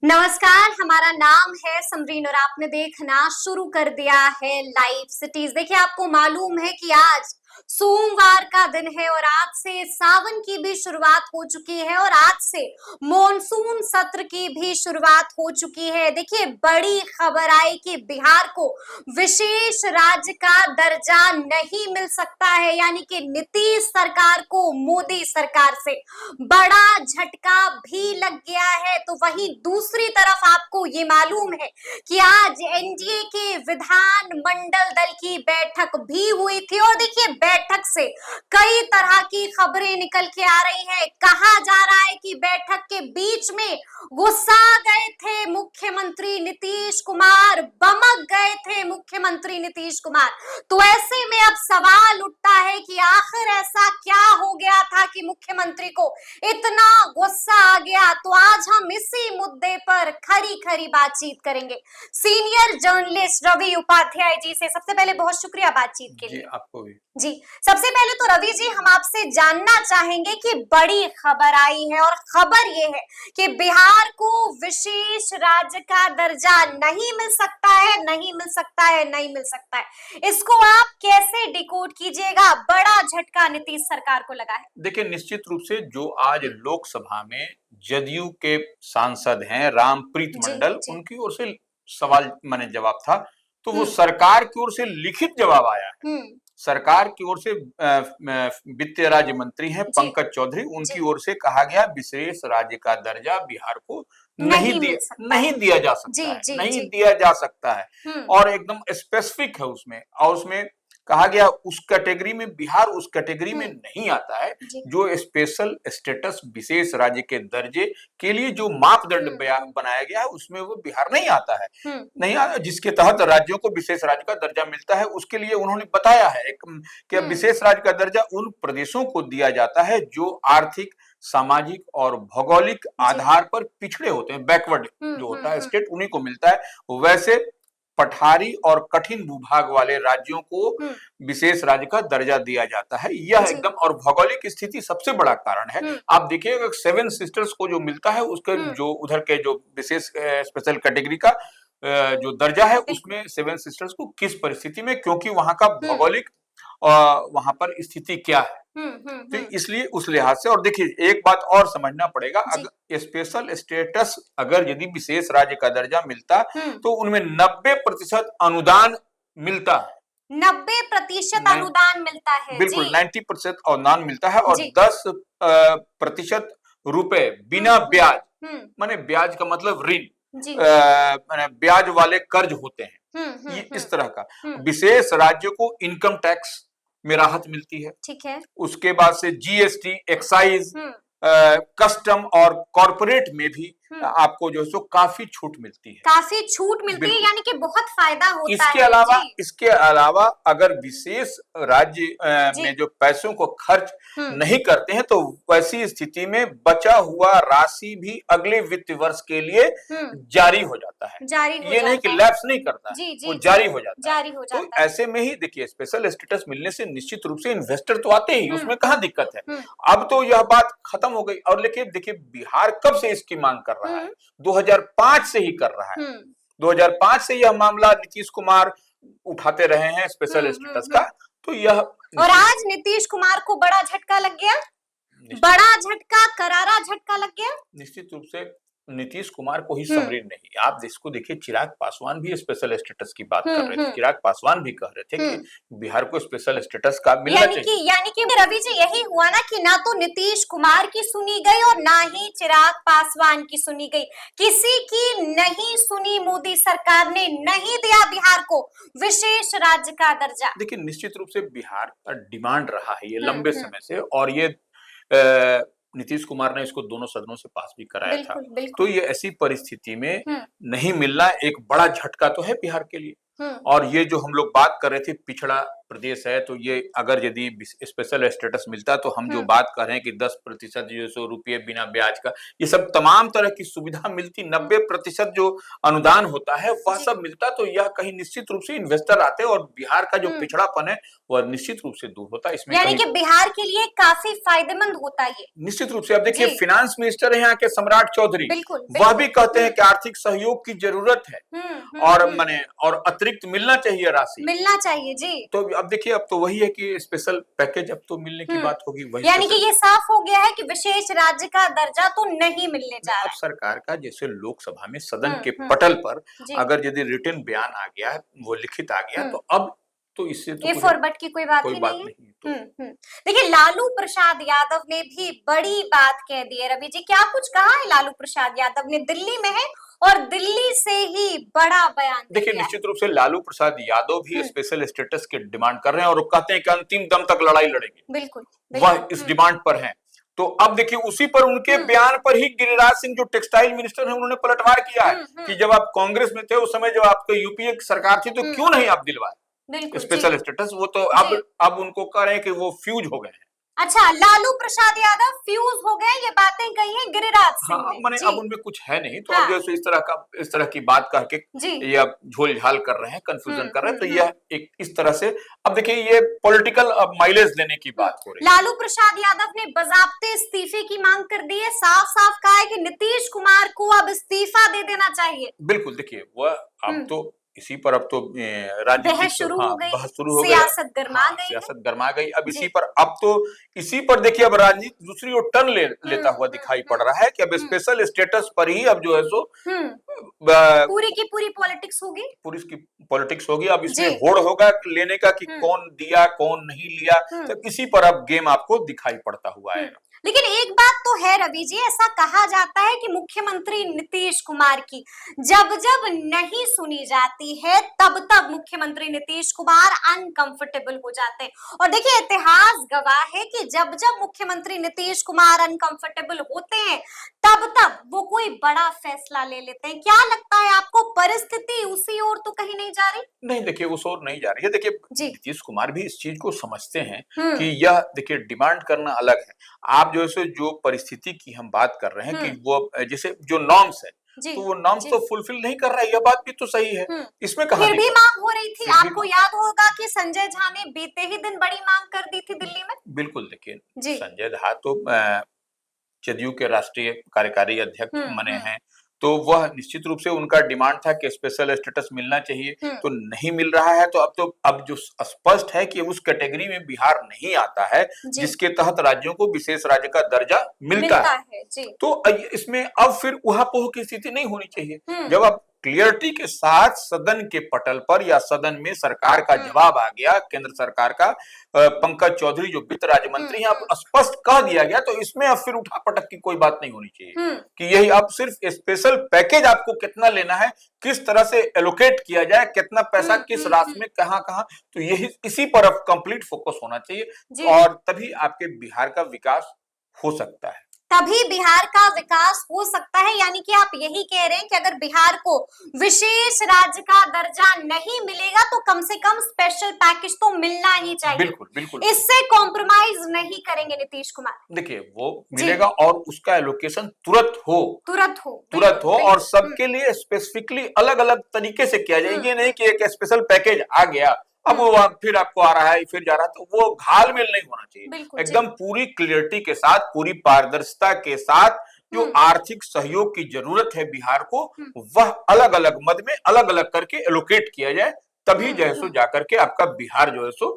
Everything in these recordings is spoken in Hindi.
नमस्कार, हमारा नाम है समरीन और आपने देखना शुरू कर दिया है लाइव सिटीज। देखिए, आपको मालूम है कि आज सोमवार का दिन है और आज से सावन की भी शुरुआत हो चुकी है और आज से मॉनसून सत्र की भी शुरुआत हो चुकी है। देखिए, बड़ी खबर आई कि बिहार को विशेष राज्य का दर्जा नहीं मिल सकता है, यानी कि नीतीश सरकार को मोदी सरकार से बड़ा झटका भी लग गया है। तो वहीं दूसरी तरफ आपको ये मालूम है कि आज एनडीए के विधान मंडल दल की बैठक भी हुई थी और देखिए, बैठक से कई तरह की खबरें निकल के आ रही है। कहा जा रहा है कि बैठक के बीच में गुस्सा गए थे मुख्यमंत्री नीतीश कुमार, बमक गए थे मुख्यमंत्री नीतीश कुमार। तो ऐसे में अब सवाल उठता है कि आखिर ऐसा क्या हो गया था कि मुख्यमंत्री को इतना गुस्सा आ गया। तो आज हम इसी मुद्दे पर खरी खरी बातचीत करेंगे सीनियर जर्नलिस्ट रवि उपाध्याय जी से। सबसे पहले बहुत शुक्रिया बातचीत के लिए। आपको भी जी। सबसे पहले तो रवि जी, हम आपसे जानना चाहेंगे कि बड़ी खबर आई है और खबर ये है कि बिहार को विशेष राज्य का दर्जा नहीं मिल सकता है, नहीं मिल सकता है, नहीं मिल सकता है। इसको आप कैसे डिकोड कीजिएगा? बड़ा झटका नीतीश सरकार को लगा है। देखिए, निश्चित रूप से जो आज लोकसभा में जदयू के सांसद हैं रामप्रीत मंडल, उनकी ओर से सवाल माने जवाब था, तो वो सरकार की ओर से लिखित जवाब आया है। सरकार की ओर से वित्त राज्य मंत्री हैं पंकज चौधरी, उनकी ओर से कहा गया विशेष राज्य का दर्जा बिहार को नहीं दिया जा सकता है, नहीं दिया जा सकता है। और एकदम स्पेसिफिक है उसमें, और उसमें कहा गया उस कैटेगरी में बिहार उस कैटेगरी में नहीं आता है जो स्पेशल स्टेटस विशेष राज्य के दर्जे के लिए जो मापदंड बनाया गया है उसमें वो बिहार नहीं आता है, नहीं आता, जिसके तहत राज्यों को विशेष राज्य का दर्जा मिलता है। उसके लिए उन्होंने बताया है कि विशेष राज्य का दर्जा उन प्रदेशों को दिया जाता है जो आर्थिक, सामाजिक और भौगोलिक आधार पर पिछड़े होते हैं, बैकवर्ड जो होता है स्टेट, उन्हीं को मिलता है। वैसे पठारी और कठिन भूभाग वाले राज्यों को विशेष राज्य का दर्जा दिया जाता है। यह एकदम, और भौगोलिक स्थिति सबसे बड़ा कारण है। आप देखिएगा, सेवन सिस्टर्स को जो मिलता है उसके जो उधर के जो विशेष स्पेशल कैटेगरी का जो दर्जा है उसमें सेवन सिस्टर्स को किस परिस्थिति में, क्योंकि वहां का भौगोलिक वहां पर स्थिति क्या है, तो इसलिए उस लिहाज से। और देखिए, एक बात और समझना पड़ेगा, अगर स्पेशल स्टेटस अगर यदि विशेष राज्य का दर्जा मिलता तो उनमें 90% अनुदान मिलता है। 90% अनुदान मिलता है, बिल्कुल 90% अनुदान मिलता है, और 10% रुपए बिना ब्याज, माने ब्याज का मतलब ऋण, ब्याज वाले कर्ज होते हैं, ये इस तरह का। विशेष राज्य को इनकम टैक्स में राहत मिलती है, ठीक है। उसके बाद से जीएसटी, एक्साइज, कस्टम और कॉर्पोरेट में भी आपको जो है सो काफी छूट मिलती है, काफी छूट मिलती है, यानी कि बहुत फायदा होता है। इसके अलावा अगर विशेष राज्य में जो पैसों को खर्च नहीं करते हैं तो वैसी स्थिति में बचा हुआ राशि भी अगले वित्त वर्ष के लिए जारी हो जाता है, ये नहीं कि लैप्स नहीं करता है, वो जारी हो जाता है। तो ऐसे में ही देखिए, स्पेशल स्टेटस मिलने से निश्चित रूप से इन्वेस्टर तो आते ही, उसमें कहाँ दिक्कत है। अब तो यह बात खत्म हो गई। और लेकिन देखिए, बिहार कब से इसकी मांग कर रहा है? 2005 से ही कर रहा है। 2005 से यह मामला नीतीश कुमार उठाते रहे हैं स्पेशल स्टेटस का। तो यह, और आज नीतीश कुमार को बड़ा झटका लग गया, बड़ा झटका, करारा झटका लग गया। निश्चित रूप से नीतीश कुमार को ही समरीन नहीं, आप इसको देखिए, चिराग पासवान भी स्पेशल स्टेटस की बात कर रहे थे। चिराग पासवान भी कह रहे थे कि बिहार को स्पेशल स्टेटस का मिलना चाहिए। यानी कि रवि जी, यही हुआ ना कि ना तो नीतीश कुमार की सुनी गई और ना ही चिराग पासवान की सुनी गई, किसी की नहीं सुनी। मोदी सरकार ने नहीं दिया बिहार को विशेष राज्य का दर्जा। देखिए, निश्चित रूप से बिहार का डिमांड रहा है ये लंबे समय से, और ये नीतीश कुमार ने इसको दोनों सदनों से पास भी कराया था। तो ये ऐसी परिस्थिति में नहीं मिलना एक बड़ा झटका तो है बिहार के लिए। और ये जो हम लोग बात कर रहे थे पिछड़ा प्रदेश है, तो ये अगर यदि स्पेशल स्टेटस मिलता तो हम जो हम्म। बात कर रहे हैं कि 10% जो सौ रुपये बिना ब्याज का, ये सब तमाम तरह की सुविधा मिलती, 90% जो अनुदान होता है वह जी। सब मिलता, तो यह कहीं निश्चित रूप से इन्वेस्टर आते और बिहार का जो पिछड़ापन है वह निश्चित रूप से दूर होता। इसमें यानी कहीं कि बिहार के लिए काफी फायदेमंद होता ये। निश्चित रूप से। अब देखिए जी। फिनांस मिनिस्टर है यहाँ के सम्राट चौधरी, बिल्कुल, वह बिल्कुल। भी कहते हैं कि आर्थिक सहयोग की जरूरत है और माने और अतिरिक्त मिलना चाहिए राशि, मिलना चाहिए जी। तो अब देखिए अब तो वही है कि स्पेशल पैकेज अब तो मिलने की बात होगी, वही यानी कि ये साफ हो गया है कि विशेष राज्य का दर्जा तो नहीं मिलने जा रहा अब है। सरकार का जैसे लोकसभा में सदन के पटल पर जी। अगर यदि रिटन बयान आ गया, वो लिखित आ गया, तो अब तो इससे तो ए फॉर बट की कोई बात ही नहीं है। तो देखिए लालू प्रसाद यादव ने भी बड़ी बात कह दी है। रवि जी क्या कुछ कहा है लालू प्रसाद यादव ने? दिल्ली में है और दिल्ली से ही बड़ा बयान देखिए दिया है। निश्चित रूप से लालू प्रसाद यादव भी स्पेशल स्टेटस की डिमांड कर रहे हैं और वो कहते हैं कि अंतिम दम तक लड़ाई लड़ेंगे, बिल्कुल, वह इस डिमांड पर हैं। तो अब देखिए उसी पर उनके बयान पर ही गिरिराज सिंह जो टेक्सटाइल मिनिस्टर हैं उन्होंने पलटवार किया है कि जब आप कांग्रेस में थे उस समय जब आपके यूपीए की सरकार थी तो क्यों नहीं आप दिलवाए स्पेशल स्टेटस, वो तो अब उनको कह रहे हैं कि वो फ्यूज हो गए हैं। अच्छा, लालू प्रसाद यादव फ्यूज हो गए, ये बातें कही हैं गिरिराज सिंह ने। माने अब उनमें कुछ है नहीं, तो अब जैसे इस तरह की बात करके ये अब झोल झाल कर रहे हैं, कंफ्यूजन कर रहे हैं, तो यह एक इस तरह से अब देखिए ये पॉलिटिकल अब माइलेज लेने की बात हो रही है। लालू प्रसाद यादव ने बजाबते इस्तीफे की मांग कर दी है, साफ साफ कहा है कि नीतीश कुमार को अब इस्तीफा दे देना चाहिए। बिल्कुल, देखिए वह अब तो इसी पर अब तो राजनीतिक बहस शुरू हो गई, बहस शुरू हो गई, सियासत गरमा गई, सियासत गरमा गई। अब इसी पर अब तो इसी पर देखिए अब राजनीति दूसरी ओर टर्न लेता हुआ दिखाई पड़ रहा है कि अब स्पेशल स्टेटस पर ही अब जो है सो पूरी की पूरी पॉलिटिक्स होगी, पूरी की पॉलिटिक्स होगी। अब इसमें होड़ होगा लेने का कि कौन दिया कौन नहीं लिया, तो इसी पर अब गेम आपको दिखाई पड़ता हुआ है। लेकिन एक बात तो है रवि जी, ऐसा कहा जाता है कि मुख्यमंत्री नीतीश कुमार की जब जब नहीं सुनी जाती है तब तब मुख्यमंत्री नीतीश कुमार अनकंफर्टेबल हो जाते हैं। और देखिए इतिहास गवाह है कि जब जब मुख्यमंत्री नीतीश कुमार अनकंफर्टेबल होते हैं तब तब वो कोई बड़ा फैसला ले लेते हैं। क्या लगता है आपको, परिस्थिति उसी ओर तो कहीं नहीं जा रही? नहीं, देखिए उस ओर नहीं जा रही है। देखिए नीतीश कुमार भी इस चीज को समझते हैं कि यह देखिए डिमांड करना अलग है। आप जो परिस्थिति की हम बात कर रहे हैं कि वो जैसे जो नॉर्म्स है तो वो नॉर्म्स तो फुलफिल नहीं कर रहा है, यह बात भी तो सही है। इसमें कहां फिर भी मांग हो रही थी, आपको याद होगा कि संजय झा ने बीते ही दिन बड़ी मांग कर दी थी दिल्ली में। बिल्कुल, देखिए संजय झा तो जदयू के राष्ट्रीय कार्यकारी अध्यक्ष बने हैं, तो वह निश्चित रूप से उनका डिमांड था कि स्पेशल स्टेटस मिलना चाहिए, तो नहीं मिल रहा है। तो अब जो स्पष्ट है कि उस कैटेगरी में बिहार नहीं आता है जिसके तहत राज्यों को विशेष राज्य का दर्जा मिलता है। तो इसमें अब फिर उहापोह की स्थिति नहीं होनी चाहिए। जब आप क्लियरिटी के साथ सदन के पटल पर या सदन में सरकार का जवाब आ गया, केंद्र सरकार का, पंकज चौधरी जो वित्त राज्य मंत्री हैं, अब स्पष्ट कह दिया गया, तो इसमें अब फिर उठापटक की कोई बात नहीं होनी चाहिए कि यही अब सिर्फ स्पेशल पैकेज आपको कितना लेना है, किस तरह से एलोकेट किया जाए, कितना पैसा किस राशि में कहां कहां, तो यही इसी पर अब कंप्लीट फोकस होना चाहिए और तभी आपके बिहार का विकास हो सकता है। तभी बिहार का विकास हो सकता है। यानी कि आप यही कह रहे हैं कि अगर बिहार को विशेष राज्य का दर्जा नहीं मिलेगा तो कम से कम स्पेशल पैकेज तो मिलना ही चाहिए। बिल्कुल, बिल्कुल, इससे कॉम्प्रोमाइज नहीं करेंगे नीतीश कुमार। देखिए वो मिलेगा और उसका एलोकेशन तुरंत हो और सबके लिए स्पेसिफिकली अलग अलग तरीके से किया जाए। ये नहीं कि एक स्पेशल पैकेज आ गया अब वो फिर आपको आ रहा है फिर जा रहा है, तो वो घालमेल नहीं होना चाहिए। एकदम पूरी क्लियरिटी के साथ, पूरी पारदर्शिता के साथ जो आर्थिक सहयोग की जरूरत है बिहार को, वह अलग अलग मद में अलग अलग करके एलोकेट किया जाए, तभी जो है सो जाकर के आपका बिहार जो है सो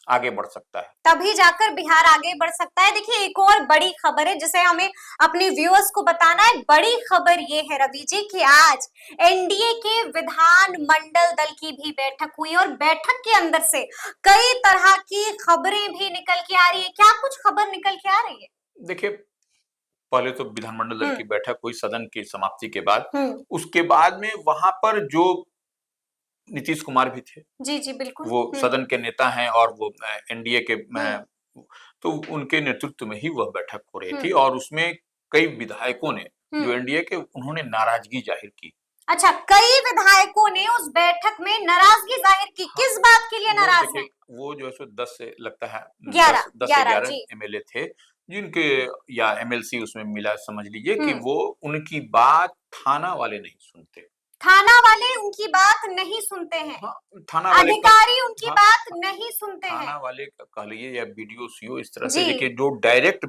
आगे बढ़ सकता है। तभी जाकर बिहार आगे बढ़ सकता है। देखिए एक और बड़ी खबर है जिसे हमें अपने व्यूअर्स को बताना है। बड़ी खबर ये है रवि जी कि आज एनडीए के विधान मंडल दल की भी बैठक हुई और बैठक के अंदर से कई तरह की खबरें भी निकल के आ रही है। क्या कुछ खबर निकल के आ रही है? देखिए पहले तो विधानमंडल दल की बैठक हुई सदन की समाप्ति के बाद, उसके बाद में वहां पर जो नीतीश कुमार भी थे, जी बिल्कुल, वो सदन के नेता हैं और वो एनडीए के तो उनके नेतृत्व में ही वह बैठक हो रही थी और उसमें कई विधायकों ने जो एनडीए के, उन्होंने नाराजगी जाहिर की। अच्छा, कई विधायकों ने उस बैठक में नाराजगी जाहिर की। हाँ, किस बात के लिए वो नाराज देखिए हैं? वो जो है सो 10 से लगता है 11 10 से 11 11 जी। एमएलए थे जिनके या एमएलसी उसमें मिला, समझ लीजिए कि हुँ। वो उनकी बात थाना वाले नहीं सुनते। थाना वाले उनकी बात नहीं सुनते हैं, हाँ, थाना वाले का अधिकारी उनकी हाँ, बात नहीं सुनते हैं। थाना वाले कह लीजिए या बीडीओ सीओ, इस तरह से जी। देखिए जो डायरेक्ट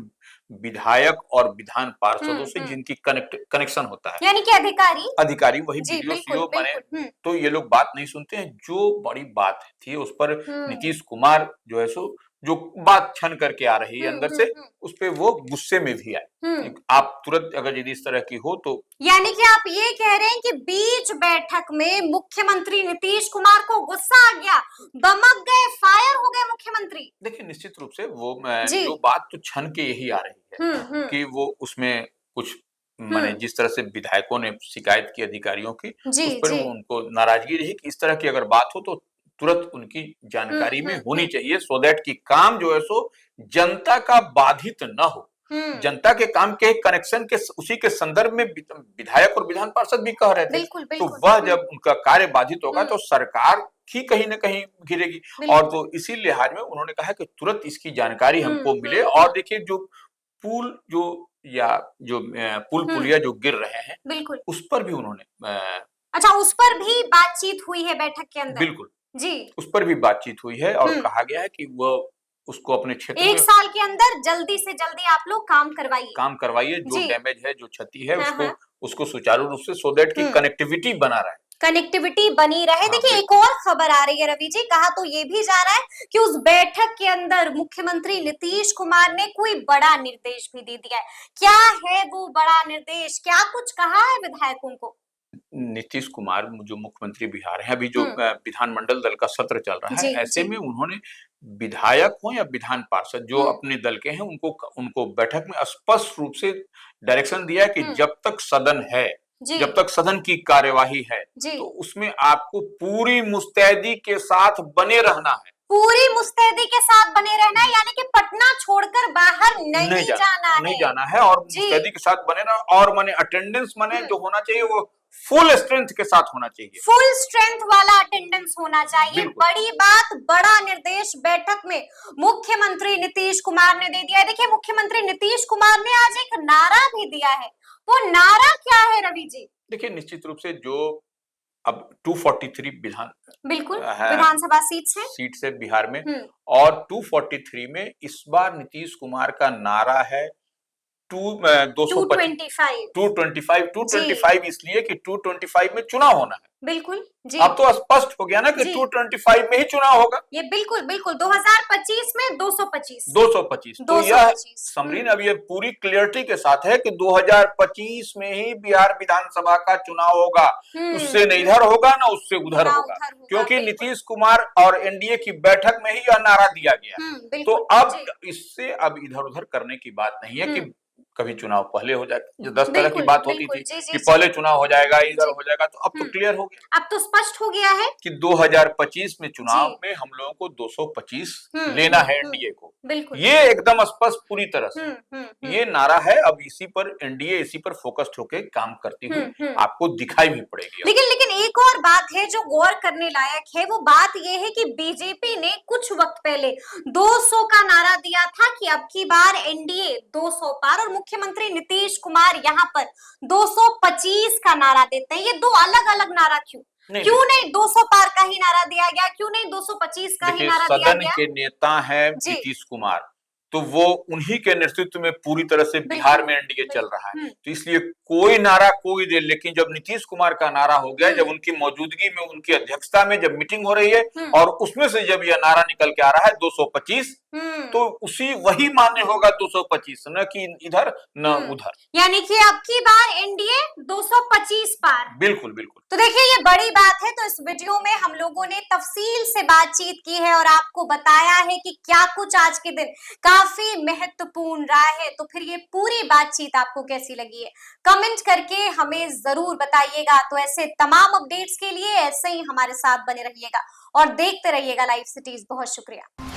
विधायक और विधान पार्षदों से हुँ। जिनकी कनेक्शन होता है, यानी कि अधिकारी? अधिकारी वही जी, बीडीओ बिल्कुल, सीओ माने, बिल्कुल। तो ये लोग बात नहीं सुनते हैं। जो बड़ी बात थी उस पर हुँ। नीतीश कुमार जो है सो जो बात छन करके आ रही है अंदर से, हुँ। उस पे वो गुस्से में भी आए हुँ। कि आप तुरंत अगर यदि इस तरह की हो तो यानी कि आप ये कह रहे हैं कि बीच बैठक में मुख्यमंत्री नीतीश कुमार को गुस्सा आ गया, दमक गए, फायर हो गए मुख्यमंत्री। देखिए निश्चित रूप से वो जी। जो बात तो छन के यही आ रही है हुँ। कि वो उसमें कुछ माने हुँ। जिस तरह से विधायकों ने शिकायत की अधिकारियों की, जी, उस पर जी। उनको नाराजगी रही कि इस तरह की अगर बात हो तो तुरंत उनकी जानकारी में होनी चाहिए, सो दैट कि काम जो है सो जनता का बाधित न हो। हुँ। जनता के काम के कनेक्शन के उसी के संदर्भ में विधायक और विधान पार्षद भी कह रहे थे। बिल्कुल, तो बिल्कुल। वह हुँ। जब उनका कार्य बाधित होगा हुँ। तो सरकार ही कहीं न कहीं गिरेगी। और बिल्कुल। तो इसी लिहाज में उन्होंने कहा कि तुरंत इसकी जानकारी हमको मिले। हुँ। और देखिए जो पुल जो या जो हुँ। पुल-पुलिया जो गिर रहे हैं, बिल्कुल। उस पर भी उन्होंने अच्छा, उस पर भी बातचीत हुई है बैठक के अंदर? बिल्कुल, जी। उस पर भी बातचीत हुई है और हुँ। कहा गया है कि वो उसको अपने क्षेत्र 1 में साल के अंदर जल्दी से जल्दी आप लोग काम करवाइए। काम करवाइए, जो जी। डैमेज है, जो क्षति है हाँ, उसको हाँ। उसको सुचारू रूप से, सो दैट कि हुँ। कनेक्टिविटी बना रहे। कनेक्टिविटी बनी रहे। हाँ, देखिए, एक बिल्कुल। और खबर आ रही है रवि जी, कहा तो ये भी जा रहा है कि उस बैठक के अंदर मुख्यमंत्री नीतीश कुमार ने कोई बड़ा निर्देश भी दे दिया है। क्या है वो बड़ा निर्देश? क्या कुछ कहा है विधायकों को? नीतीश कुमार जो मुख्यमंत्री बिहार हैं, अभी जो हुँ। विधानमंडल दल का सत्र चल रहा है, जी, ऐसे जी। में उन्होंने विधायक हो या विधान पार्षद जो हुँ। अपने दल के हैं, उनको बैठक में स्पष्ट रूप से डायरेक्शन दिया है कि हुँ। जब तक सदन है, जी। जब तक सदन की कार्यवाही है, जी। तो उसमें आपको पूरी मुस्तैदी के साथ बने रहना है। पूरी मुस्तैदी के साथ बने रहना है, यानी कि पटना छोड़कर बाहर नहीं नहीं जाना जाना नहीं है। जाना है और जी। मुस्तैदी के साथ बने रहना। और माने अटेंडेंस माने हुँ। जो होना चाहिए वो फुल स्ट्रेंथ के साथ होना चाहिए। फुल स्ट्रेंथ वाला अटेंडेंस होना चाहिए। बिल्कुल। बड़ी बात, बड़ा निर्देश बैठक में मुख्यमंत्री नीतीश कुमार ने दे दिया है। देखिए, मुख्यमंत्री नीतीश कुमार ने आज एक नारा भी दिया है। वो नारा क्या है रवि जी? देखिए निश्चित रूप से जो अब 243 विधान बिल्कुल, है विधानसभा सीट्स हैं। सीट से बिहार में, हुँ। और 243 में इस बार नीतीश कुमार का नारा है 225 225 225 जी। 225 इसलिए कि 225 में चुनाव होना है। बिल्कुल, जी। अब तो स्पष्ट हो गया ना कि जी। 225 में ही चुनाव होगा। ये बिल्कुल, बिल्कुल 2025 में 225 225 तो यह 225 समरीन अब ये पूरी क्लियरिटी के साथ है कि 2025 में ही बिहार विधानसभा का चुनाव होगा। उससे न इधर होगा ना उससे उधर ना होगा, उधर होगा, क्योंकि बिल्कुल। नीतीश कुमार और एनडीए की बैठक में ही यह नारा दिया गया है। तो बिल्कुल, अब जी। इससे अब इधर उधर करने की बात नहीं है कि हुँ। कभी चुनाव पहले हो जाए, जो 10 तरह की बिल्कुल, बात होती बिल्कुल। थी जी, जी, कि जी। पहले चुनाव हो जाएगा, इधर जी। हो जाएगा, तो अब तो हुँ। क्लियर हो गया अब तो स्पष्ट हो गया है कि 2025 में चुनाव जी। में हम लोगों को 225 हुँ, लेना हुँ, है हुँ। एनडीए को। बिल्कुल। ये एकदम स्पष्ट पूरी तरह से ये हुँ। नारा है। अब इसी पर एनडीए इसी पर फोकस्ड होकर काम करती हुई हुँ। आपको दिखाई भी पड़ेगी। अब लेकिन एक और बात है जो गौर करने लायक है, वो बात ये है कि बीजेपी ने कुछ वक्त पहले 200 का नारा दिया था कि अब की बार एनडीए 200 पार, और मुख्यमंत्री नीतीश कुमार यहाँ पर 225 का नारा देते हैं। ये दो अलग-अलग नारा क्यों? क्यों नहीं 200 पार का ही नारा दिया गया? क्यों नहीं 225 का ही देखिए नारा दिया सदन गया? के नेता हैं जी। नीतीश कुमार, तो वो उन्हीं के नेतृत्व में पूरी तरह से बिहार में एनडीए चल रहा है। तो इसलिए कोई नारा कोई दे, लेकिन जब नीतीश कुमार का नारा हो गया, जब उनकी मौजूदगी में, उनकी अध्यक्षता में जब मीटिंग हो रही है और उसमें से जब यह नारा निकल के आ रहा है 225, तो उसी वही मान्य होगा 225, न कि इधर न उधर। यानी कि अब की बार एनडीए 225 पार। बिल्कुल बिल्कुल। तो देखिए, ये बड़ी बात है। तो इस वीडियो में हम लोगों ने तफसील से बातचीत की है और आपको बताया है कि क्या कुछ आज के दिन काफी महत्वपूर्ण रहा है। तो फिर ये पूरी बातचीत आपको कैसी लगी है, कमेंट करके हमें जरूर बताइएगा। तो ऐसे तमाम अपडेट्स के लिए ऐसे ही हमारे साथ बने रहिएगा और देखते रहिएगा लाइव सिटीज। बहुत शुक्रिया।